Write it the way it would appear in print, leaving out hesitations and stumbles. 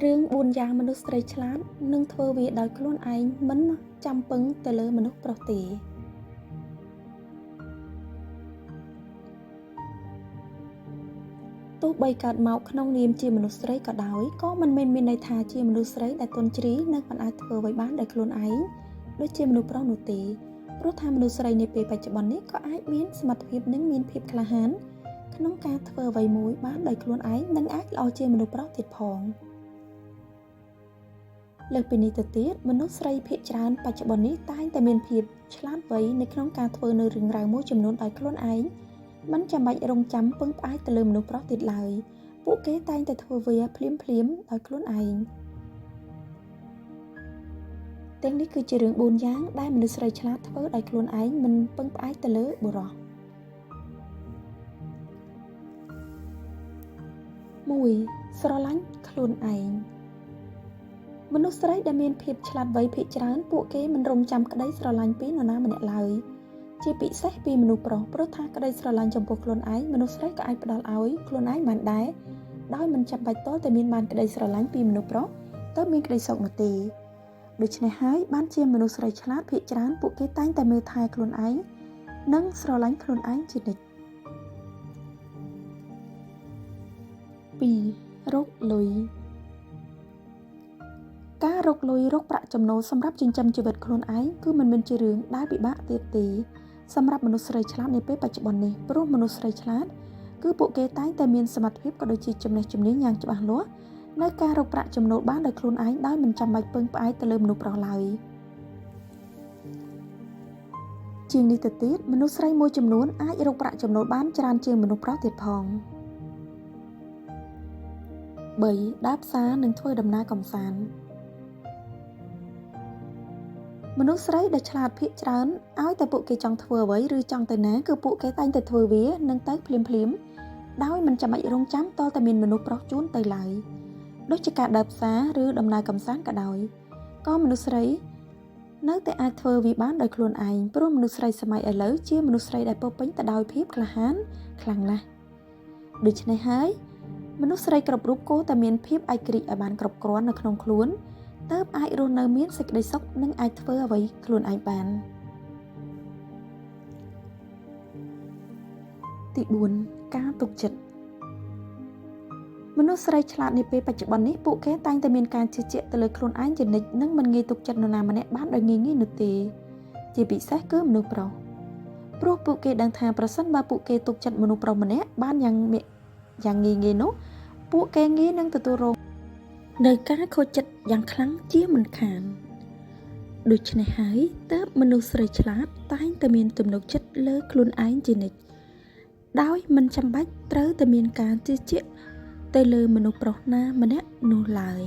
រឿង4យ៉ាងមនុស្សស្រីឆ្លាតនឹងធ្វើវាដោយខ្លួនឯងមិនចាំពឹងទៅលើមនុស្សប្រុសទេទោះបីកើតមកក្នុងនាមជាមនុស្សស្រីក៏ដោយក៏មិនមែនមានន័យថាជាមនុស្សស្រីដែលទន់ជ្រាយនិងមិនអាចធ្វើអ្វីបានដោយខ្លួនឯងដូចជាមនុស្សប្រុសនោះទេព្រោះថាមនុស្សស្រីនាពេលបច្ចុប្បន្ននេះក៏អាចមានសមត្ថភាពនិងមានភាពក្លាហានក្នុងការធ្វើអ្វីមួយបានដោយខ្លួនឯងនិងអាចល្អជាងមនុស្សប្រុសទៀតផងលើសពីនេះទៅទៀតមនុស្សស្រីភាគច្រើនបច្ចុប្បន្ននេះតែងតែមានភាពឆ្លាតវៃនៅក្នុងការធ្វើនៅរឿងរ៉ាវមួយចំនួនដោយខ្លួនឯងមិនចាំបាច់រងចាំពឹងផ្អែកទៅលើមនុស្សប្រុសទៀតឡើយពួកគេតែងតែធ្វើវាភ្លាមដោយខ្លួនឯងទាំងនេះគឺជារឿង4យ៉ាងដែលមនុស្សស្រីឆ្លាតធ្វើដោយខ្លួនឯងមិនពឹងផ្អែកទៅលើបុរស 1. ស្រឡាញ់ខ្លួនឯងមនុស្សស្រីដែលមានភាពឆ្លាតវៃភាគច្រើនពួកគេមិនរងចាំក្តីស្រឡាញ់ពីនរណាម្នាក់ឡើយជាពិសេសពីមនុស្សប្រុសព្រោះថាក្តីស្រឡាញ់ចំពោះខ្លួនឯងមនុស្សស្រីក៏អាចផ្ដល់ឲ្យខ្លួនឯងបានដែរដោយមិនចាំបាច់តតែមានបានក្តីស្រឡាញ់ពីមនុស្សប្រុសទៅមានក្តីសុខនោះទេដូច្នេះហើយបានជាមនុស្សស្រីឆ្លាតភាគច្រើនពួកគេតែងតែមើលថែខ្លួនឯងនិងស្រឡាញ់ខ្លួនឯងជានិច្ច 2. រកលុយការរកលុយរកប្រាក់ចំណូលសម្រាប់ចិញ្ចឹមជីវិតខ្លួនឯងគឺមិនមែនជារឿងដែលពិបាកទៀតទេសម្រាប់មនុស្សស្រីឆ្លាតនាពេលបច្ចុប្បន្ននេះព្រោះមនុស្សស្រីឆ្លាតគឺពួកគេតែងតែមានសមត្ថភាពក៏ដូចជាចំណេះជំនាញយ៉ាងច្បាស់លាស់នៅការរកប្រាក់ចំណូលបានដោយខ្លួនឯងដោយមិនចាំបាច់ពឹងផ្អែកទៅលើមនុស្សប្រុសឡើយជាងនេះទៅទៀតមនុស្សស្រីមួយចំនួនអាចរកប្រាក់ចំណូលបានច្រើនជាងមនុស្សប្រុសទៀតផង 3. ដើរផ្សារនិងធ្វើដំណើរកម្សាន្តមនុស្សស្រីដែលឆ្លាតភាគច្រើនឲ្យតែពួកគេចង់ធ្វើអ្វីឬចង់ទៅណាគឺពួកគេតែងតែធ្វើវានឹងទៅភ្លាមដោយមិនចាំបាច់រងចាំតតែមានមនុស្សប្រុសជូនទៅឡើយដូចជាការដើរផ្សារឬដំណើរកម្សាន្តក៏ដោយក៏មនុស្សស្រីនៅតែអាចធ្វើវាបានដោយខ្លួនឯងព្រោះមនុស្សស្រីសម័យឥឡូវជាមនុស្សស្រីដែលពោរពេញទៅដោយភាពក្លាហានខ្លាំងណាស់ដូច្នេះហើយមនុស្សស្រីគ្រប់រូបគួរតែមានភាពឯករាជ្យឲ្យបានគ្រប់គ្រាន់នៅក្នុងខ្លួនទើបអាចរស់នៅមានសេចក្តីសុខនិងអាចធ្វើអ្វីខ្លួនឯងបានទី 4 ការទុកចិត្តមនុស្សស្រីឆ្លាតនាពេលបច្ចុប្បន្ននេះពួកគេតែងតែមានការជឿជាក់ទៅលើខ្លួនឯងជានិច្ចនិងមិនងាយទុកចិត្តនរណាម្នាក់បានដោយងាយៗនោះទេជាពិសេសគឺមនុស្សប្រុសព្រោះពួកគេដឹងថាប្រសិនបើពួកគេទុកចិត្តមនុស្សប្រុសម្នាក់បានយ៉ាងងាយនោះពួកគេងាយនឹងទទួលរងនៅការខូចចិត្តយ៉ាងខ្លាំងជាមិនខានដូច្នេះហើយទើបមនុស្សស្រីឆ្លាតតែងតែមានទំនុកចិត្តលើខ្លួនឯងជានិច្ចដោយមិនចាំបាច់ត្រូវតែមានការជឿជាក់ទៅលើមនុស្សប្រុសណាម្នាក់នោះឡើយ